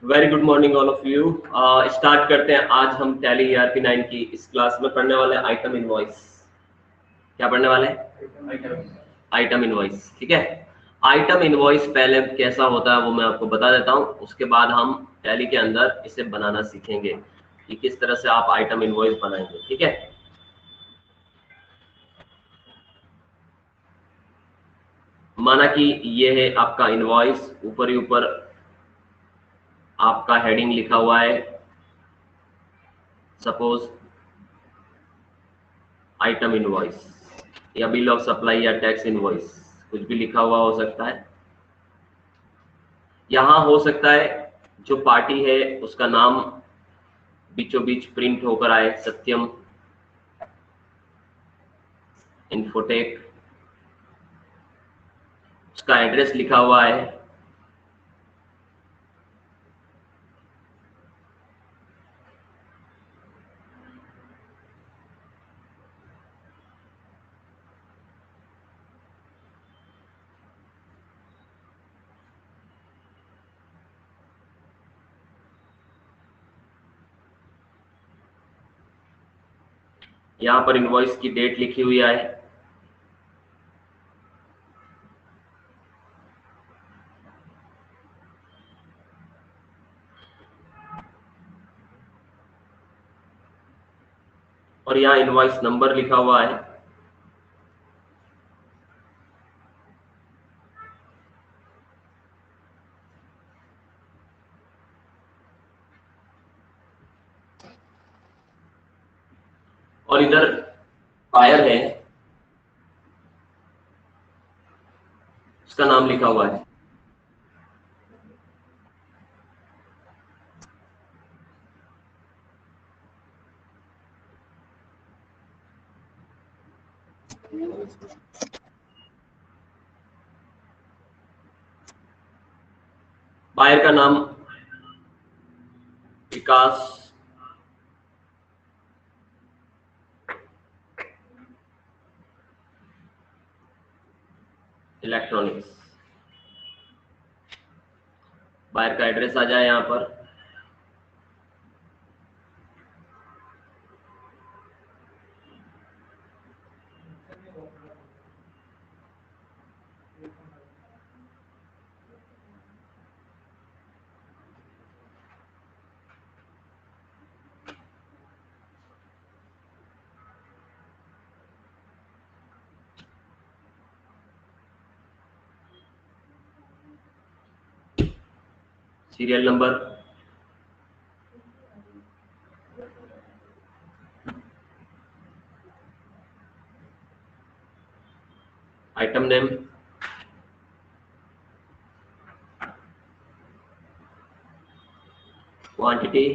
Very good morning all of you. Start करते हैं। आज हम टैली ईआरपी 9 की इस क्लास में पढ़ने वाले आइटम इनवॉइस। क्या पढ़ने वाले हैं? Item invoice. ठीक है। आइटम इनवॉइस पहले कैसा होता है वो मैं आपको बता देता हूँ, उसके बाद हम टैली के अंदर इसे बनाना सीखेंगे कि किस तरह से आप आइटम इनवॉइस बनाएंगे। ठीक है। माना कि ये है आपका इनवॉइस, ऊपर ही ऊपर आपका हेडिंग लिखा हुआ है, सपोज आइटम इनवॉइस या बिल ऑफ सप्लाई या टैक्स इनवॉइस, कुछ भी लिखा हुआ हो सकता है। यहां हो सकता है जो पार्टी है उसका नाम बीचों बीच प्रिंट होकर आए, सत्यम इन्फोटेक, उसका एड्रेस लिखा हुआ है। यहां पर इनवॉइस की डेट लिखी हुई है। और यहाँ इनवॉइस नंबर लिखा हुआ है। और इधर बायर है, उसका नाम लिखा हुआ है। बायर का नाम विकास इलेक्ट्रॉनिक्स। बायर का एड्रेस आ जाए यहाँ पर। Serial number, item name, quantity,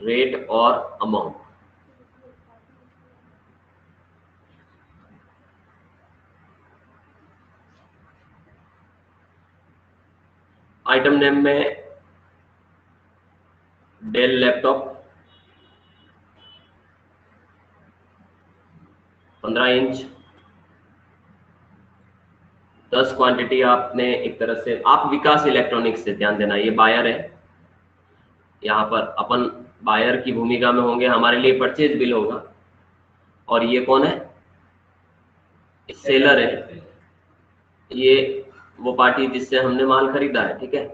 rate और अमाउंट। आइटम नेम में डेल लैपटॉप 15 इंच, 10 क्वांटिटी। आपने एक तरह से आप विकास इलेक्ट्रॉनिक्स से, ध्यान देना ये बायर है। यहाँ पर अपन बायर की भूमिका में होंगे, हमारे लिए परचेज बिल होगा। और ये कौन है? सेलर है। ये वो पार्टी जिससे हमने माल खरीदा है। ठीक है।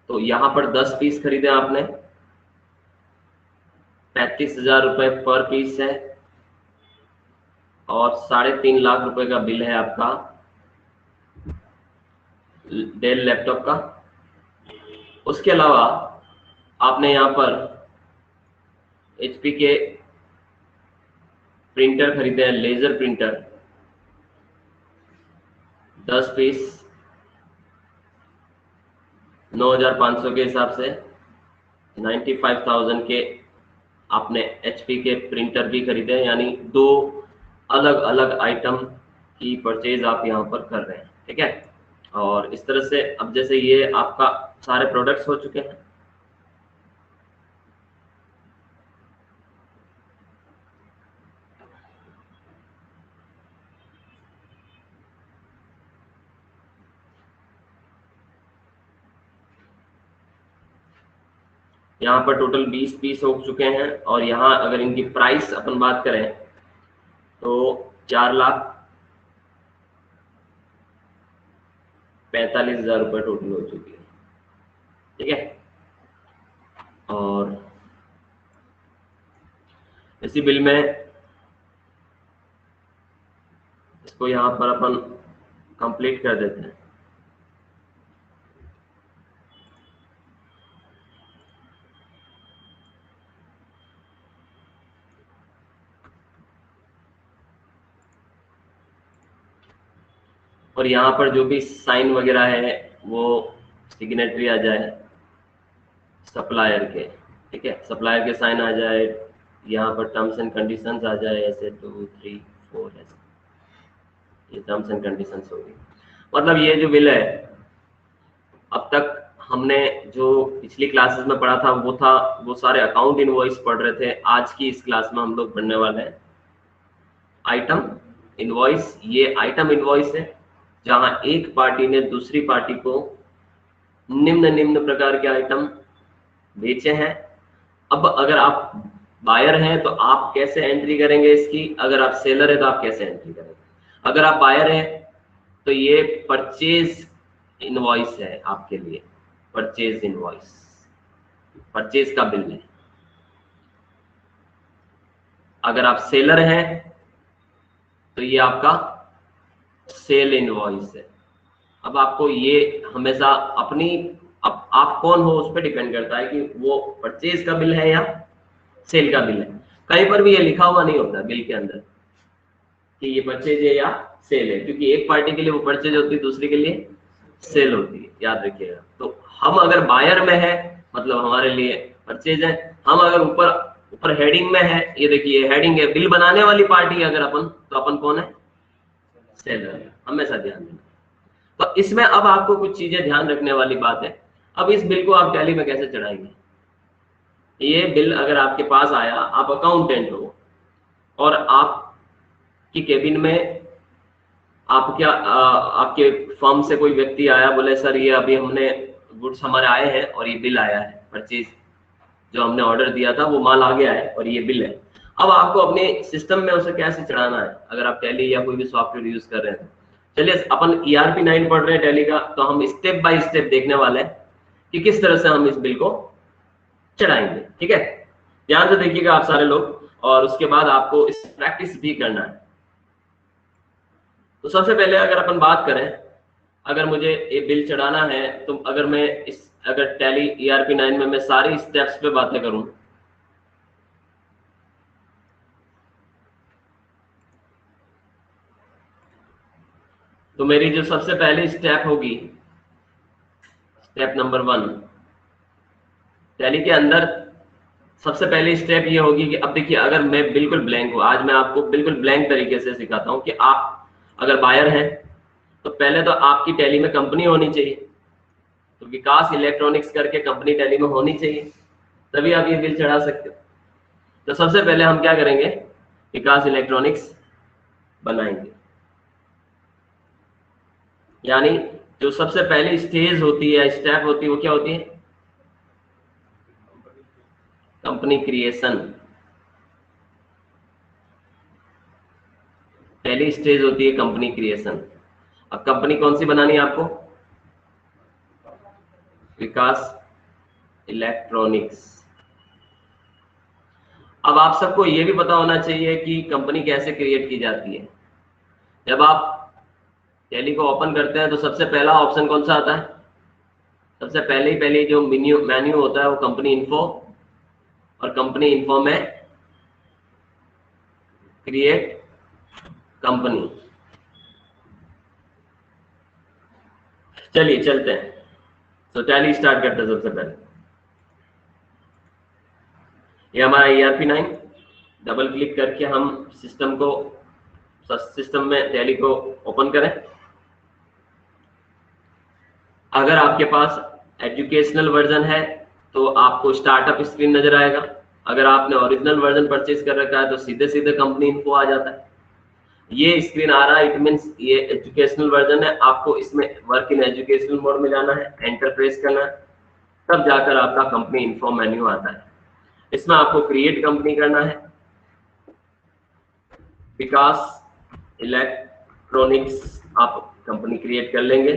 तो यहाँ पर 10 पीस खरीदे आपने, 35,000 रुपए पर पीस है और 3.5 लाख रुपए का बिल है आपका डेल लैपटॉप का। उसके अलावा आपने यहाँ पर एचपी के प्रिंटर खरीदे हैं, लेजर प्रिंटर 10 पीस 9,500 के हिसाब से 95,000 के आपने एचपी के प्रिंटर भी खरीदे हैं, यानी 2 अलग अलग आइटम की परचेज आप यहाँ पर कर रहे हैं। ठीक है। और इस तरह से अब जैसे ये आपका सारे प्रोडक्ट्स हो चुके हैं। यहाँ पर टोटल 20 पीस हो चुके हैं और यहाँ अगर इनकी प्राइस अपन बात करें तो 4,45,000 रुपये टोटल हो चुकी है। ठीक है, और इसी बिल में इसको यहाँ पर अपन कंप्लीट कर देते हैं। और यहाँ पर जो भी साइन वगैरह है वो सिग्नेटरी आ जाए सप्लायर के। ठीक है, सप्लायर के साइन आ जाए, यहाँ पर टर्म्स एंड कंडीशंस आ जाए, ऐसे 2 3 4 ऐसे, ये टर्म्स एंड कंडीशंस होगी। मतलब ये जो बिल है, अब तक हमने जो पिछली क्लासेस में पढ़ा था वो सारे अकाउंट इनवॉइस पढ़ रहे थे। आज की इस क्लास में हम लोग पढ़ने वाले हैं आइटम इनवॉइस। ये आइटम इनवॉइस है जहां एक पार्टी ने दूसरी पार्टी को निम्न प्रकार के आइटम बेचे हैं। अब अगर आप बायर हैं तो आप कैसे एंट्री करेंगे इसकी, अगर आप सेलर है तो आप कैसे एंट्री करेंगे। अगर आप बायर हैं तो ये परचेज इनवॉइस है आपके लिए, परचेज इनवॉइस, परचेज का बिल है। अगर आप सेलर हैं तो ये आपका सेल इनवॉइस है। अब आपको ये हमेशा अपनी आप कौन हो उस पर डिपेंड करता है कि वो परचेज का बिल है या सेल का बिल है। कहीं पर भी ये लिखा हुआ नहीं होता बिल के अंदर कि ये परचेज है या सेल है, क्योंकि एक पार्टी के लिए वो परचेज होती है, दूसरी के लिए सेल होती है, याद रखिएगा। तो हम अगर बायर में है मतलब हमारे लिए परचेज है, हम अगर ऊपर हेडिंग में है, ये देखिए हेडिंग है बिल बनाने वाली पार्टी अगर अपन, तो अपन कौन है, सेलर है। हमेशा ध्यान देना। तो इसमें अब आपको कुछ चीजें ध्यान रखने वाली बात है। अब इस बिल को आप टैली में कैसे चढ़ाएंगे। ये बिल अगर आपके पास आया, आप अकाउंटेंट हो और आपकी केबिन में आपके फर्म से कोई व्यक्ति आया, बोले सर ये अभी हमने गुड्स हमारे आए हैं और ये बिल आया है, परचेज जो हमने ऑर्डर दिया था वो माल आ गया है और ये बिल है। अब आपको अपने सिस्टम में उसे कैसे चढ़ाना है, अगर आप टैली या कोई भी सॉफ्टवेयर यूज कर रहे हैं। चलिए अपन ERP 9 पढ़ रहे हैं टैली का, तो हम स्टेप बाय स्टेप देखने वाले हैं कि किस तरह से हम इस बिल को चढ़ाएंगे। ठीक है, ध्यान से देखिएगा आप सारे लोग, और उसके बाद आपको इस प्रैक्टिस भी करना है। तो सबसे पहले अगर अपन बात करें, अगर मुझे ये बिल चढ़ाना है तो अगर टैली ERP 9 में मैं सारी स्टेप्स पे बातें करूं, तो मेरी जो सबसे पहली स्टेप होगी, स्टेप नंबर 1 टैली के अंदर सबसे पहली स्टेप ये होगी कि अब देखिए अगर मैं बिल्कुल ब्लैंक हूं, आज मैं आपको बिल्कुल ब्लैंक तरीके से सिखाता हूं कि आप अगर बायर हैं तो पहले तो आपकी टैली में कंपनी होनी चाहिए। तो विकास इलेक्ट्रॉनिक्स करके कंपनी टैली में होनी चाहिए, तभी आप ये बिल चढ़ा सकते हो। तो सबसे पहले हम क्या करेंगे, विकास इलेक्ट्रॉनिक्स बनाएंगे। यानी जो सबसे पहली स्टेज होती है, स्टेप होती है, वो क्या होती है, कंपनी क्रिएशन। पहली स्टेज होती है कंपनी क्रिएशन। अब कंपनी कौन सी बनानी है आपको, विकास इलेक्ट्रॉनिक्स। अब आप सबको ये भी पता होना चाहिए कि कंपनी कैसे क्रिएट की जाती है। जब आप टैली को ओपन करते हैं तो सबसे पहला ऑप्शन कौन सा आता है, सबसे पहले जो मेन्यू होता है वो कंपनी इन्फो, और कंपनी इन्फो में क्रिएट कंपनी। चलिए चलते हैं, तो टैली स्टार्ट करते हैं। सबसे पहले ये हमारा ERP 9, डबल क्लिक करके हम सिस्टम में टैली को ओपन करें। अगर आपके पास एजुकेशनल वर्जन है तो आपको स्टार्टअप स्क्रीन नजर आएगा। अगर आपने ओरिजिनल वर्जन परचेज कर रखा है तो सीधे कंपनी इन्फो आ जाता है। ये स्क्रीन आ रहा है, इट मींस ये एजुकेशनल वर्जन है। आपको इसमें वर्क इन एजुकेशनल मोड में जाना है, एंटर प्रेस करना है। तब जाकर आपका कंपनी इन्फो मेन्यू आता है। इसमें आपको क्रिएट कंपनी करना है, विकास इलेक्ट्रॉनिक्स आप कंपनी क्रिएट कर लेंगे।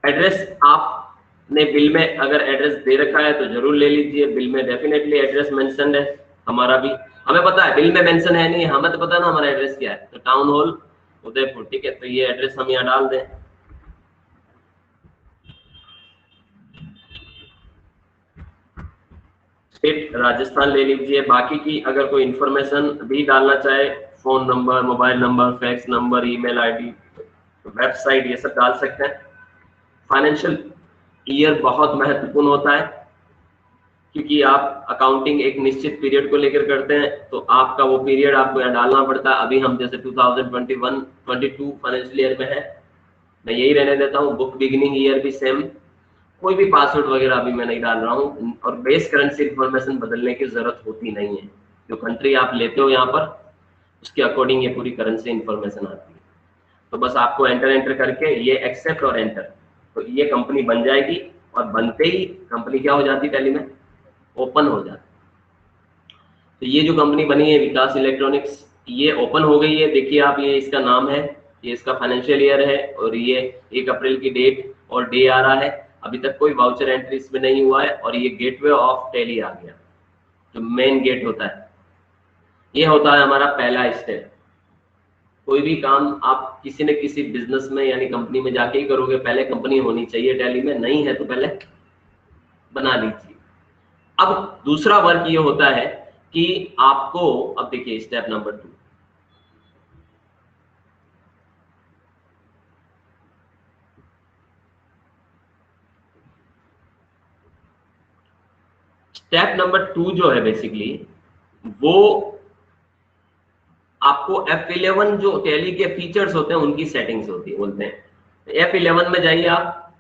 एड्रेस आपने बिल में अगर एड्रेस दे रखा है तो जरूर ले लीजिए, बिल में डेफिनेटली एड्रेस मेंशन है। हमारा भी हमें पता है, बिल में मेंशन है नहीं, हमें तो पता ना हमारा एड्रेस क्या है, तो टाउन हॉल उदयपुर, ठीक है, तो ये एड्रेस हम यहाँ डाल दें। स्टेट राजस्थान ले लीजिए। बाकी की अगर कोई इंफॉर्मेशन भी डालना चाहे, phone number, mobile number, fax number, email ID, website, ये सब डाल सकते हैं। फाइनेंशियल ईयर बहुत महत्वपूर्ण होता है, क्योंकि आप अकाउंटिंग एक निश्चित पीरियड को लेकर करते हैं, तो आपका वो पीरियड आपको यहाँ डालना पड़ता है। अभी हम जैसे 2021-22 फाइनेंशियल ईयर में है, मैं यही रहने देता हूँ। बुक बिगिनिंग ईयर भी सेम, कोई भी पासवर्ड वगैरह अभी मैं नहीं डाल रहा हूँ, और बेस करेंसी इंफॉर्मेशन बदलने की जरूरत होती नहीं है। जो कंट्री आप लेते हो यहाँ पर, उसके अकॉर्डिंग ये पूरी करेंसी इंफॉर्मेशन आती है। तो बस आपको एंटर करके ये एक्सेप्ट और एंटर, तो ये कंपनी बन जाएगी, और बनते ही कंपनी क्या हो जाती है, टैली में ओपन हो जाती। तो ये जो कंपनी बनी है विकास इलेक्ट्रॉनिक्स, ये ओपन हो गई है। देखिए आप, ये इसका नाम है, ये इसका फाइनेंशियल ईयर है, और ये 1 अप्रैल की डेट और डे आ रहा है। अभी तक कोई वाउचर एंट्री इसमें नहीं हुआ है, और ये गेटवे ऑफ टैली आ गया, जो मेन गेट होता है। ये होता है हमारा पहला स्टेप। कोई भी काम आप किसी न किसी बिजनेस में यानी कंपनी में जाके ही करोगे, पहले कंपनी होनी चाहिए टैली में, नहीं है तो पहले बना लीजिए। अब दूसरा वर्क ये होता है कि आपको, अब देखिए स्टेप नंबर 2, स्टेप नंबर 2 जो है बेसिकली वो आपको F11 जो टैली के फीचर्स होते हैं उनकी सेटिंग्स होती है, बोलते हैं। F11 में जाइए आप,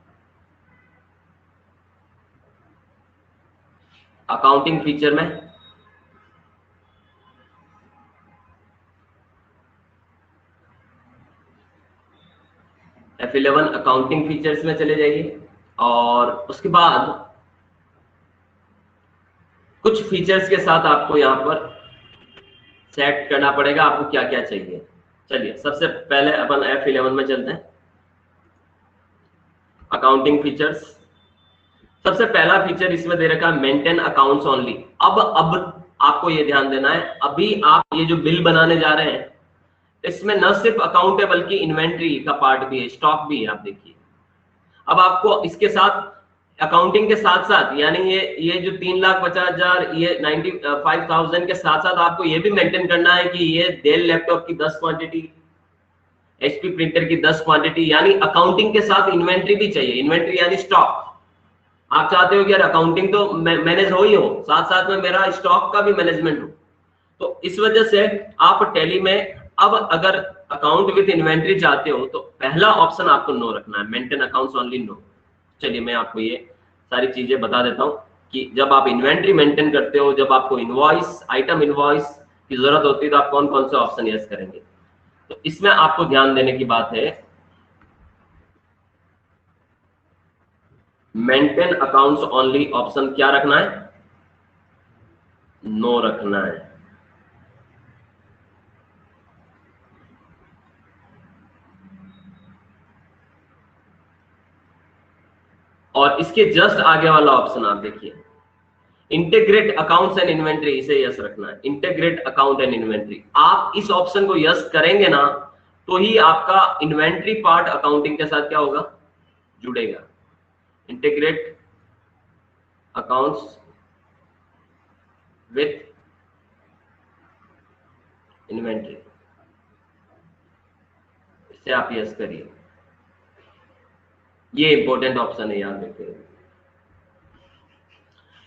अकाउंटिंग फीचर में, F11 अकाउंटिंग फीचर्स में चले जाइए, और उसके बाद कुछ फीचर्स के साथ आपको यहाँ पर सेट करना पड़ेगा, आपको क्या क्या चाहिए। चलिए सबसे पहले अपन F11 में चलते हैं, अकाउंटिंग फीचर्स। सबसे पहला फीचर इसमें दे रखा है मेंटेन अकाउंट्स ओनली। अब आपको ये ध्यान देना है, अभी आप ये जो बिल बनाने जा रहे हैं, इसमें न सिर्फ अकाउंट है बल्कि इन्वेंट्री का पार्ट भी है, स्टॉक भी है। आप देखिए, अब आपको इसके साथ अकाउंटिंग के साथ साथ, यानी ये जो 3,50,000, ये 95,000 के साथ साथ आपको ये भी मेंटेन करना है कि ये डेल लैपटॉप की 10 क्वांटिटी, HP प्रिंटर की 10 क्वांटिटी, यानी अकाउंटिंग के साथ इन्वेंट्री भी चाहिए। इन्वेंट्री यानी स्टॉक। आप चाहते हो कि यार अकाउंटिंग तो मैनेज हो ही हो, साथ साथ में मेरा स्टॉक का भी मैनेजमेंट हो। तो इस वजह से आप टैली में अब अगर अकाउंट विद इन्वेंट्री चाहते हो तो पहला ऑप्शन आपको नो रखना है, मेंटेन अकाउंट्स ओनली नो। चलिए मैं आपको ये सारी चीजें बता देता हूँ कि जब आप इन्वेंट्री मेंटेन करते हो, जब आपको इनवॉइस, आइटम इनवॉइस की जरूरत होती है, तो आप कौन कौन से ऑप्शन यस करेंगे। तो इसमें आपको ध्यान देने की बात है, मेंटेन अकाउंट्स ओनली ऑप्शन क्या रखना है, नो रखना है। और इसके जस्ट आगे वाला ऑप्शन आप देखिए, इंटीग्रेट अकाउंट्स एंड इन्वेंट्री, इसे यस रखना है। इंटीग्रेट अकाउंट एंड इन्वेंट्री, आप इस ऑप्शन को यस करेंगे ना, तो ही आपका इन्वेंट्री पार्ट अकाउंटिंग के साथ क्या होगा, जुड़ेगा। इंटीग्रेट अकाउंट्स विथ इन्वेंट्री, इसे आप यस करिए। ये इंपॉर्टेंट ऑप्शन है, याद रखिए।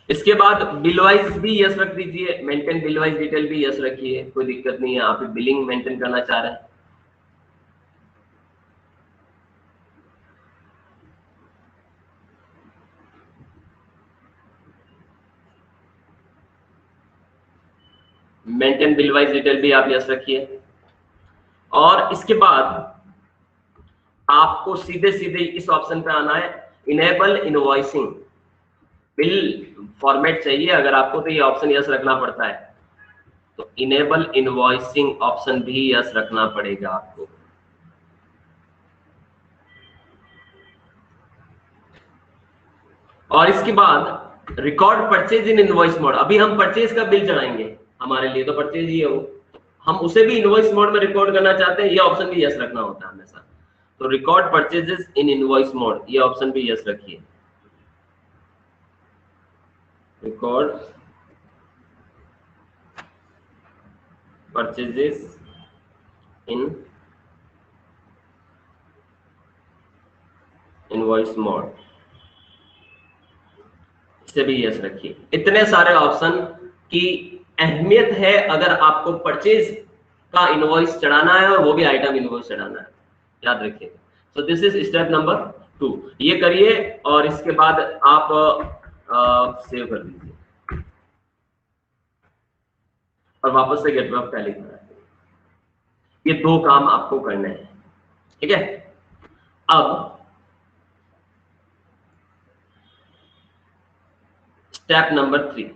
इसके बाद बिल वाइज भी यस रख दीजिए, मेंटेन बिल वाइज डिटेल भी यस रखिए, कोई दिक्कत नहीं है। आप बिलिंग मेंटेन करना चाह रहे हैं, मेंटेन बिल वाइज डिटेल भी आप यस रखिए। और इसके बाद आपको सीधे सीधे इस ऑप्शन पे आना है, इनेबल इनवॉइसिंग, बिल फॉर्मेट चाहिए अगर आपको तो ये ऑप्शन यस रखना पड़ता है, तो इनेबल इनवॉइसिंग ऑप्शन भी यस रखना पड़ेगा आपको। और इसके बाद record purchase in invoice mode, अभी हम परचेज का बिल चढ़ाएंगे, हमारे लिए तो परचेज ही है वो, हम उसे भी इनवॉइस मोड में रिकॉर्ड करना चाहते हैं, ये ऑप्शन भी यस रखना होता है हमेशा। तो record purchases in invoice mode, ये ऑप्शन भी यस रखिए। Record purchases in invoice mode, इसे भी यस रखिए। इतने सारे ऑप्शन की अहमियत है अगर आपको परचेज का इनवॉइस चढ़ाना है और वो भी आइटम इनवॉइस चढ़ाना है, याद रखिएगा। So this is step number 2, ये करिए और इसके बाद आप सेव कर दीजिए और वापस से गेट वेब टैली करा। ये 2 काम आपको करने हैं, ठीक है। अब स्टेप नंबर 3,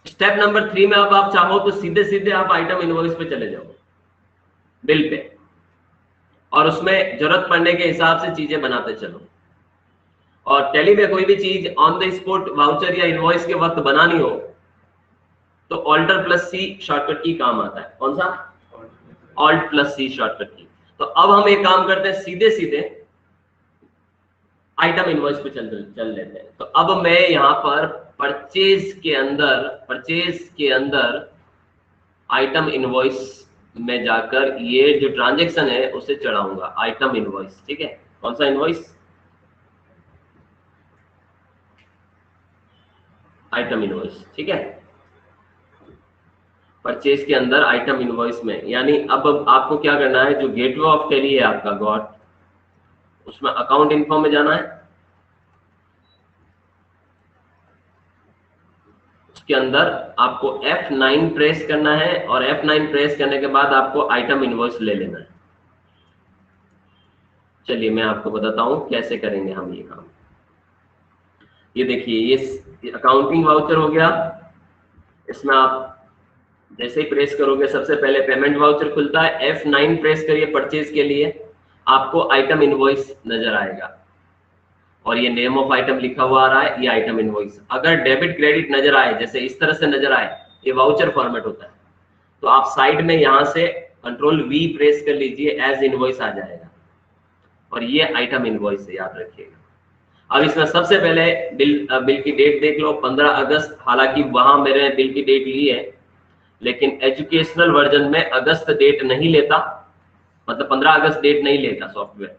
स्टेप नंबर 3 में अब आप चाहो तो सीधे सीधे आप आइटम इनवॉइस पे चले जाओ, बिल पे, और उसमें जरूरत पड़ने के हिसाब से चीजें बनाते चलो। और टैली में कोई भी चीज ऑन द स्पॉट वाउचर या इनवॉइस के वक्त बनानी हो तो Alt+C शॉर्टकट की काम आता है। कौन सा? Alt+C शॉर्टकट की। तो अब हम एक काम करते हैं, सीधे सीधे आइटम इनवॉइस पे चल लेते हैं। तो अब मैं यहाँ पर परचेज के अंदर आइटम इनवॉइस में जाकर ये जो ट्रांजैक्शन है उसे चढ़ाऊंगा, आइटम इनवॉइस, ठीक है। कौन सा इनवॉइस? आइटम इनवॉइस, ठीक है। परचेज के अंदर आइटम इनवॉइस में, यानी अब आपको क्या करना है, जो गेटवे ऑफ टैली है आपका गॉट, उसमें अकाउंट इन्फो में जाना है, उसके अंदर आपको F9 प्रेस करना है और F9 प्रेस करने के बाद आपको आइटम इनवॉइस ले लेना है। चलिए मैं आपको बताता हूं कैसे करेंगे हम ये काम। ये देखिए, ये अकाउंटिंग वाउचर हो गया, इसमें आप जैसे ही प्रेस करोगे सबसे पहले पेमेंट वाउचर खुलता है, F9 प्रेस करिए परचेज के लिए, आपको आइटम इनवॉइस नजर आएगा और ये नेम ऑफ आइटम लिखा हुआ आ रहा है, ये आइटम इनवॉइस। अगर डेबिट क्रेडिट नजर आए, जैसे इस तरह से नजर आए, ये वाउचर फॉर्मेट होता है, तो आप साइड में यहां से Ctrl+V प्रेस कर लीजिए, एज इनवॉइस आ जाएगा और ये आइटम इनवॉइस है, याद रखिएगा। अब इसमें सबसे पहले बिल की डेट देख लो, 15 अगस्त। हालांकि वहां मेरे बिल की डेट ली है, लेकिन एजुकेशनल वर्जन में अगस्त डेट नहीं लेता, मतलब 15 अगस्त डेट नहीं लेता सॉफ्टवेयर।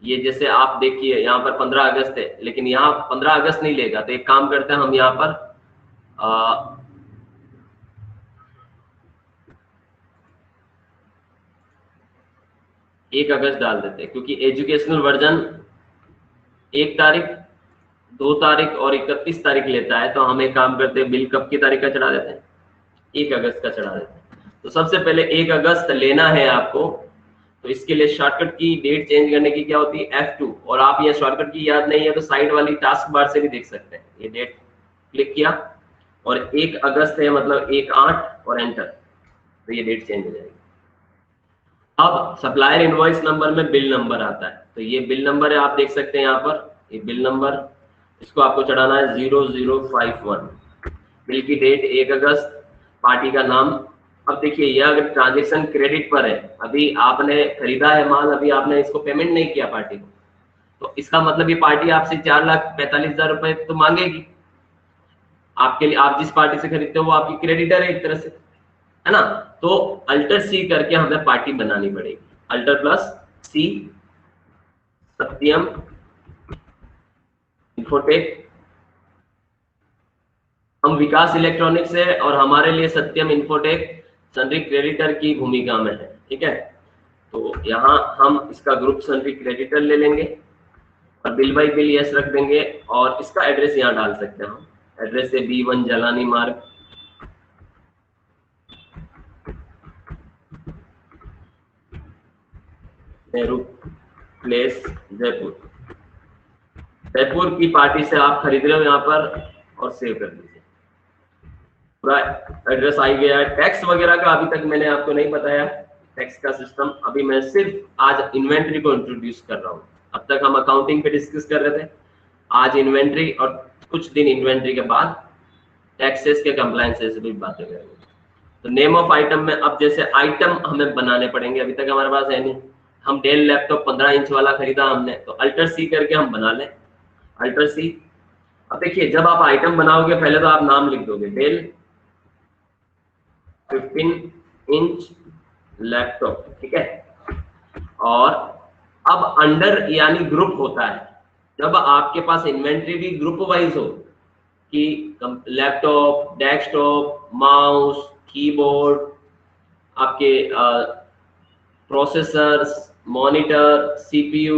ये जैसे आप देखिए यहाँ पर 15 अगस्त है, लेकिन यहाँ 15 अगस्त नहीं लेगा। तो एक काम करते हैं हम यहाँ पर 1 अगस्त डाल देते हैं, क्योंकि एजुकेशनल वर्जन 1 तारीख, 2 तारीख और 31 तारीख लेता है। तो हम एक काम करते हैं, बिल कब की तारीख का चढ़ा देते हैं, 1 अगस्त का चढ़ा देते हैं। तो सबसे पहले 1 अगस्त लेना है आपको, तो इसके लिए शॉर्टकट की डेट चेंज करने की क्या होती है, F2। और आप ये शॉर्टकट की याद नहीं है तो साइड वाली टास्क बार से भी देख सकते हैं। ये डेट क्लिक किया और 1 अगस्त है, मतलब 1/8 और एंटर, तो ये डेट चेंज हो जाएगी। अब सप्लायर इनवॉइस नंबर में बिल नंबर आता है, तो ये बिल नंबर है, आप देख सकते हैं यहाँ पर, ये बिल नंबर, इसको आपको चढ़ाना है 0051। बिल की डेट 1 अगस्त, पार्टी का नाम। अब देखिए, यह अगर ट्रांजेक्शन क्रेडिट पर है, अभी आपने खरीदा है माल, अभी आपने इसको पेमेंट नहीं किया पार्टी को, तो इसका मतलब ये पार्टी आपसे 4,45,000 रुपए तो मांगेगी। आपके लिए, आप जिस पार्टी से खरीदते हो वो आपकी क्रेडिटर है एक तरह से, है ना। तो Alt+C करके हमें पार्टी बनानी पड़ेगी, Alt+C, सत्यम इन्फोटेक। हम विकास इलेक्ट्रॉनिक्स है और हमारे लिए सत्यम इन्फोटेक सनरी क्रेडिटर की भूमिका में है, ठीक है। तो यहाँ हम इसका ग्रुप सनरी क्रेडिटर ले लेंगे और बिल बाई बिल यस रख देंगे और इसका एड्रेस यहाँ डाल सकते हैं हम। एड्रेस है B1 जलानी मार्ग, नेहरू प्लेस जयपुर, जयपुर की पार्टी से आप खरीद रहे हो यहाँ पर और सेव कर दीजिए। पूरा एड्रेस आ गया है। टैक्स वगैरह का अभी तक मैंने आपको नहीं बताया, टैक्स का सिस्टम अभी मैं सिर्फ आज इन्वेंट्री को इंट्रोड्यूस कर रहा हूँ। अब तक हम अकाउंटिंग पे डिस्कस कर रहे थे, आज इन्वेंट्री और कुछ दिन इन्वेंट्री के बाद टैक्सेस के कंप्लायंसेस से भी बातें करेंगे। तो नेम ऑफ आइटम में अब जैसे आइटम हमें बनाने पड़ेंगे, अभी तक हमारे पास है नहीं। हम डेल लैपटॉप 15 इंच वाला खरीदा हमने, तो अल्टर सी करके हम बना लें, अल्टर सी। अब देखिए जब आप आइटम बनाओगे पहले तो आप नाम लिख दोगे, डेल 15 इंच लैपटॉप, ठीक है। और अब अंडर यानी ग्रुप होता है, जब आपके पास इन्वेंट्री भी ग्रुप वाइज हो कि लैपटॉप, डेस्कटॉप, माउस, कीबोर्ड, आपके प्रोसेसर्स, मॉनिटर, सीपीयू,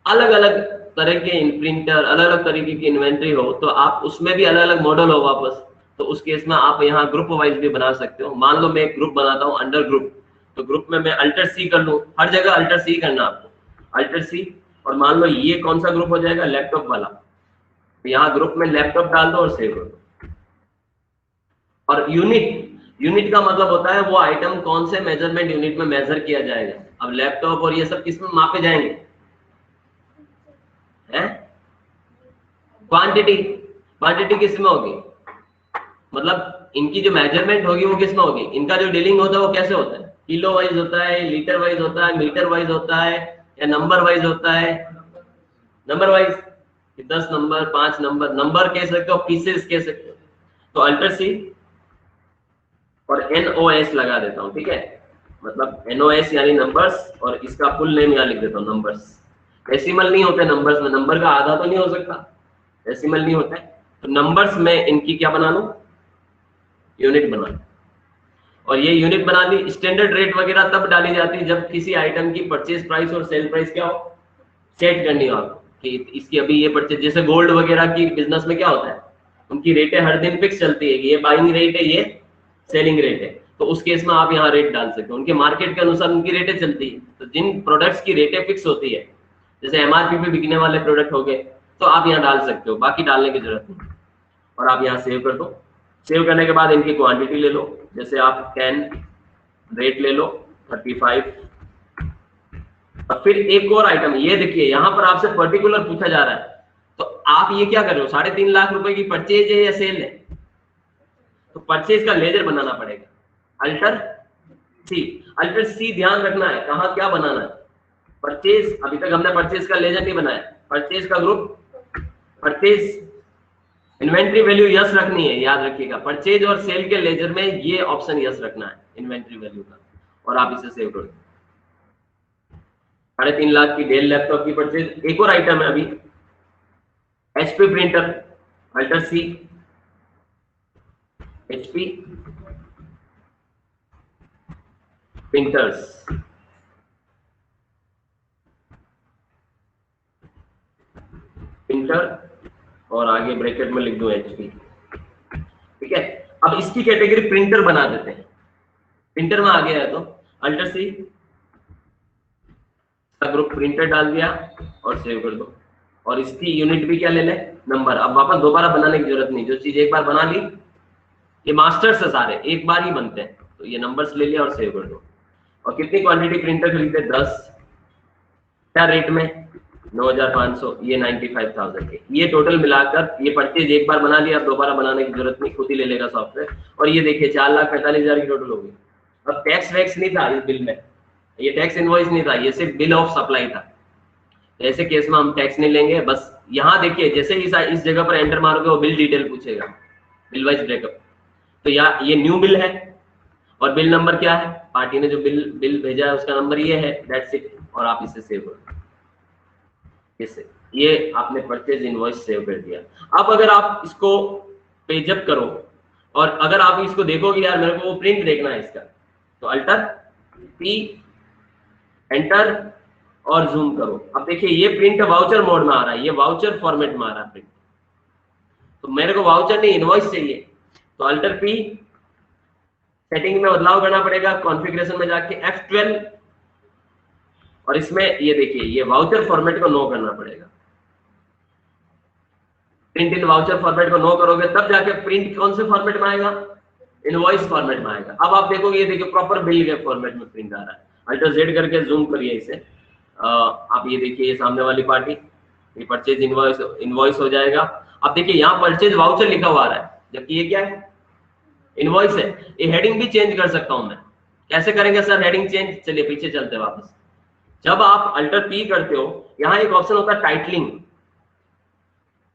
अलग अलग तरह के प्रिंटर, अलग अलग तरीके की इन्वेंट्री हो, तो आप उसमें भी अलग अलग मॉडल हो वापस, तो उस केस में आप यहाँ ग्रुप वाइज भी बना सकते हो। मान लो मैं एक ग्रुप बनाता हूँ अंडर ग्रुप, तो ग्रुप में मैं अल्टर सी कर लूँ, हर जगह अल्टर सी करना आपको, अल्टर सी। और मान लो ये कौन सा ग्रुप हो जाएगा, लैपटॉप वाला, तो यहाँ ग्रुप में लैपटॉप डाल दो और सेव कर दो। और यूनिट, यूनिट का मतलब होता है वो आइटम कौन से मेजरमेंट यूनिट में मेजर किया जाएगा। अब लैपटॉप और ये सब किस में मापे जाएंगे, हैं? क्वांटिटी, क्वांटिटी किस में होगी, मतलब इनकी जो मेजरमेंट होगी वो किस में होगी, इनका जो डीलिंग होता है वो कैसे होता है, किलो वाइज होता है, लीटर वाइज होता है, मीटर वाइज होता है, या नंबर वाइज होता है, number wise, 10 number, 5 number, number कह सकते हो, पीसेस कह सकते हो। तो अल्टर सी और NOS लगा देता हूँ, ठीक है, मतलब NOS यानी नंबर्स, और इसका फुल नेम यहाँ लिख देता हूँ नंबर्स। डेसिमल नहीं होते नंबर्स में, नंबर का आधा तो नहीं हो सकता, डेसिमल नहीं होता है, तो नंबर्स में इनकी क्या बना लूं, यूनिट बना लूं। और ये यूनिट बना ली। स्टैंडर्ड रेट वगैरह तब डाली जाती है जब किसी आइटम की परचेज प्राइस और सेल प्राइस क्या हो, सेट करनी हो आपको कि इसकी अभी ये परचेज, जैसे गोल्ड वगैरह की बिजनेस में क्या होता है, उनकी रेटें हर दिन फिक्स चलती है, ये बाइंग रेट है, ये सेलिंग रेट है, तो उस केस में आप यहाँ रेट डाल सकते हो, उनके मार्केट के अनुसार उनकी रेटें चलती है। तो जिन प्रोडक्ट्स की रेटें फिक्स होती है, जैसे MRP पे बिकने वाले प्रोडक्ट हो गए, तो आप यहाँ डाल सकते हो, बाकी डालने की जरूरत नहीं। और आप यहाँ सेव कर दो। सेव करने के बाद इनकी क्वांटिटी ले लो, जैसे आप 10 रेट ले लो 35। और फिर एक और आइटम, ये देखिए यहाँ पर आपसे पर्टिकुलर पूछा जा रहा है, तो आप ये क्या कर रहे हो, 3.5 लाख रुपए की परचेज है या सेल है, तो परचेज का लेजर बनाना पड़ेगा, अल्टर सी। अल्टर सी ध्यान रखना है कहाँ क्या बनाना है, परचेज, अभी तक हमने परचेज का लेजर नहीं बनाया, परचेज का group, purchase inventory value yes रखनी है, याद रखिएगा, परचेज और सेल के लेजर में ये ऑप्शन यस रखना है इन्वेंट्री वैल्यू का, और आप इसे सेव करो। 3.5 लाख की डेल लैपटॉप की परचेज। एक और आइटम है अभी, HP प्रिंटर, अल्टर सी, HP प्रिंटर्स, प्रिंटर, और आगे ब्रैकेट में लिख दूं HP, ठीक है। अब इसकी कैटेगरी प्रिंटर बना देते हैं, प्रिंटर में आ गया है तो अल्टर सी, ग्रुप प्रिंटर डाल दिया और सेव कर दो। और इसकी यूनिट भी क्या ले ले, नंबर। अब वापस दोबारा बनाने की जरूरत नहीं, जो चीज एक बार बना ली, ये मास्टर्स है सारे, एक बार ही बनते हैं, तो ये नंबर्स ले लिया और सेव कर दो। और कितनी क्वांटिटी प्रिंटर खरीदे, 10, क्या रेट में, 9,500, ये 95,000 के, ये टोटल मिलाकर ये परचेज एक बार बना लिया, अब दोबारा बनाने की जरूरत नहीं, खुद ही ले लेगा सॉफ्टवेयर। और ये देखिए 4,45,000 की टोटल होगी। अब टैक्स वैक्स नहीं था इस बिल में, ये टैक्स इनवॉइस नहीं था, ये सिर्फ बिल ऑफ सप्लाई था। ऐसे केस में हम टैक्स नहीं लेंगे। बस यहाँ देखिए जैसे ही इस जगह पर एंटर मारोगे वो बिल डिटेल पूछेगा, बिल वाइज ब्रेकअप। तो ये न्यू बिल है और बिल नंबर क्या है, पार्टी ने जो बिल भेजा है उसका नंबर ये है, दैट्स इट। और आप इसे सेव करो, इससे ये आपने परचेज इनवॉइस सेव कर दिया। अब अगर आप इसको पेजअप करो और अगर आप इसको देखोगे यार मेरे को वो प्रिंट देखना है इसका, तो अल्टर पी, एंटर और जूम करो। अब देखिए ये प्रिंट वाउचर मोड में आ रहा है, ये वाउचर फॉर्मेट में आ रहा है प्रिंट, तो मेरे को वाउचर नहीं इनवॉइस चाहिए, तो अल्टर पी, सेटिंग में बदलाव करना पड़ेगा, कॉन्फ़िगरेशन में जाके F12 और इसमें ये देखिए, ये वाउचर फॉर्मेट को नो करना पड़ेगा। प्रिंट इन वाउचर फॉर्मेट को नो करोगे तब जाके प्रिंट कौन से फॉर्मेट में आएगा, इनवॉइस फॉर्मेट में आएगा। अब आप देखोगे, ये देखिए प्रॉपर बिल के फॉर्मेट में प्रिंट आ रहा है। अल्टर जेड करके जूम करिए इसे, आप ये देखिए, ये सामने वाली पार्टी, ये परचेज इनवॉइस हो जाएगा। अब देखिए यहाँ परचेज वाउचर लिखा हुआ आ रहा है, जबकि ये क्या है, इनवॉइस है। ये हेडिंग भी चेंज कर सकता हूं मैं। कैसे करेंगे सर हेडिंग चेंज? चलिए पीछे चलते हैं वापस। जब आप अल्टर पी करते हो, यहाँ एक ऑप्शन होता है टाइटलिंग।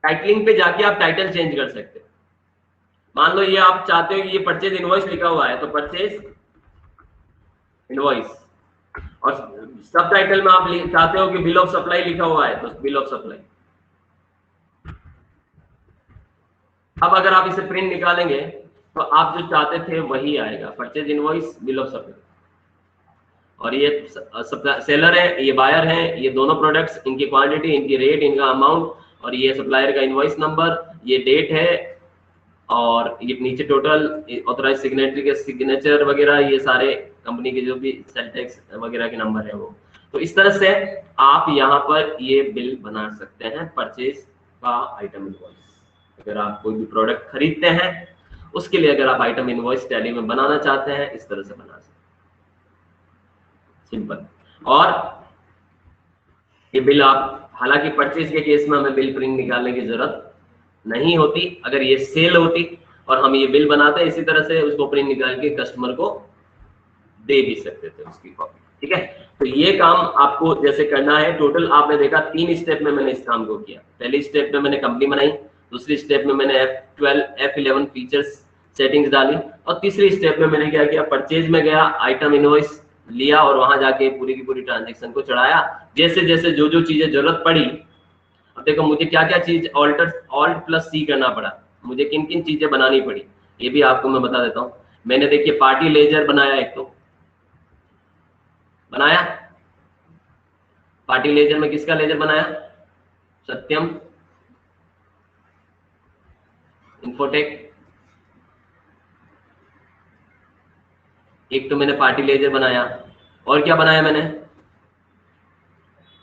टाइटलिंग पे जाके आप टाइटल चेंज कर सकते हो। मान लो ये आप चाहते हो कि ये परचेज इनवॉइस लिखा हुआ है, तो परचेज इनवॉइस, और सब टाइटल में आप चाहते हो कि बिल ऑफ सप्लाई लिखा हुआ है, तो बिल ऑफ सप्लाई। अब अगर आप इसे प्रिंट निकालेंगे तो आप जो चाहते थे वही आएगा, purchase invoice, bill of supply. और ये सेलर है, ये बायर है, ये दोनों प्रोडक्ट्स, इनकी क्वांटिटी, इनकी रेट, इनका अमाउंट, और ये सप्लायर का इनवॉइस नंबर, ये डेट है, और ये नीचे टोटल ऑथराइज सिग्नेटरी के सिग्नेचर वगैरह, ये सारे कंपनी के जो भी सेल टैक्स वगैरह के नंबर है वो। तो इस तरह से आप यहाँ पर ये बिल बना सकते हैं परचेज का आइटम इनवॉइस। अगर आप कोई भी प्रोडक्ट खरीदते हैं उसके लिए अगर आप आइटम इनवॉइस टैली में बनाना चाहते हैं, इस तरह से बना सकते हैं, सिंपल। और ये बिल आप, हालांकि परचेज के केस में हमें बिल प्रिंट निकालने की जरूरत नहीं होती, अगर ये सेल होती और हम ये बिल बनाते इसी तरह से, उसको प्रिंट निकाल के कस्टमर को दे भी सकते थे उसकी कॉपी। ठीक है, तो ये काम आपको जैसे करना है। टोटल आपने देखा 3 स्टेप में मैंने इस काम को किया। पहली स्टेप में मैंने कंपनी बनाई, दूसरी स्टेप में मैंने F12 F11 फीचर्स सेटिंग्स डाली, और तीसरी स्टेप में मैंने क्या किया, परचेज में गया, आइटम इनवॉइस लिया और वहां जाके पूरी की पूरी ट्रांजेक्शन को चढ़ाया। जैसे जैसे जो जो चीजें जरूरत पड़ी, अब देखो मुझे क्या क्या चीज Alt+C करना पड़ा, मुझे किन किन चीजें बनानी पड़ी, ये भी आपको मैं बता देता हूँ। मैंने देखिए पार्टी लेजर बनाया, एक तो बनाया, पार्टी लेजर में किसका लेजर बनाया, सत्यम इन्फोटेक। एक तो मैंने पार्टी लेजर बनाया, और क्या बनाया मैंने,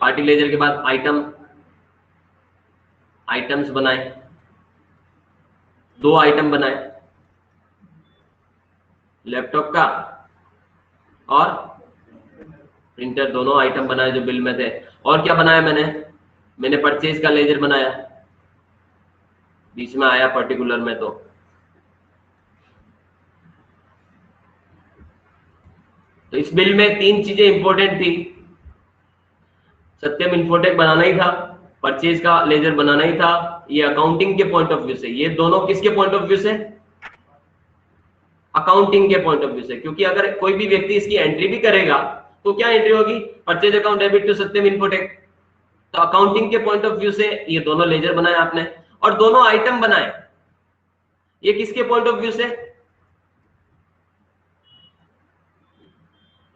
पार्टी लेजर के बाद आइटम्स बनाए, 2 आइटम बनाए, लैपटॉप का और प्रिंटर, दोनों आइटम बनाए जो बिल में थे। और क्या बनाया मैंने परचेज का लेजर बनाया, बीच में आया पर्टिकुलर में। तो इस बिल में 3 चीजें इंपॉर्टेंट थी, सत्यम इन्फोटेक बनाना ही था, परचेज का लेजर बनाना ही था, ये अकाउंटिंग के पॉइंट ऑफ व्यू से, ये दोनों किसके पॉइंट ऑफ व्यू से, अकाउंटिंग के पॉइंट ऑफ व्यू से। क्योंकि अगर कोई भी व्यक्ति इसकी एंट्री भी करेगा तो क्या एंट्री होगी, purchase account debit to Satyam Infotech. तो अकाउंटिंग के पॉइंट ऑफ व्यू से ये दोनों लेजर बनाए आपने, और दोनों आइटम बनाए, ये किसके पॉइंट ऑफ व्यू से,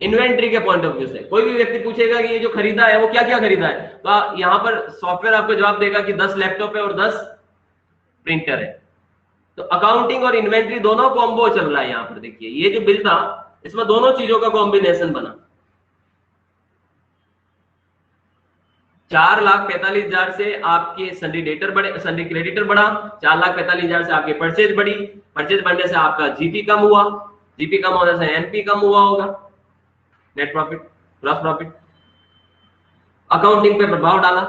इन्वेंट्री के पॉइंट ऑफ व्यू से। कोई भी व्यक्ति पूछेगा कि ये जो खरीदा है वो क्या क्या खरीदा है, तो यहाँ पर सॉफ्टवेयर आपको जवाब देगा कि 10 लैपटॉप है और 10 प्रिंटर है। तो अकाउंटिंग और इन्वेंट्री दोनों कॉम्बो चल रहा है यहाँ पर। देखिए ये जो बिल था इसमें दोनों चीजों का कॉम्बिनेशन बना। 4,45,000 से आपके सन्डी डेटर बढ़े, सन्डी क्रेडिटर बढ़ा, 4,45,000 से आपकी परचेज बढ़ी, परचेज बढ़ने से आपका जीपी कम हुआ, जीपी कम होने से एनपी कम हुआ होगा, net profit, gross profit. Accounting पे प्रभाव डाला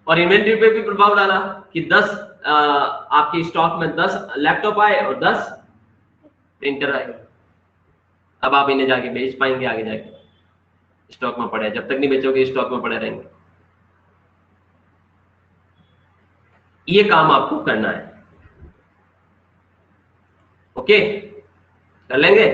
और इन्वेंट्री पे भी प्रभाव डाला कि 10 आपके स्टॉक में 10 लैपटॉप आए और 10 प्रिंटर आए। अब आप इन्हें जाके बेच पाएंगे आगे जाके, स्टॉक में पड़े, जब तक नहीं बेचोगे स्टॉक में पड़े रहेंगे। ये काम आपको करना है, ओके, कर लेंगे।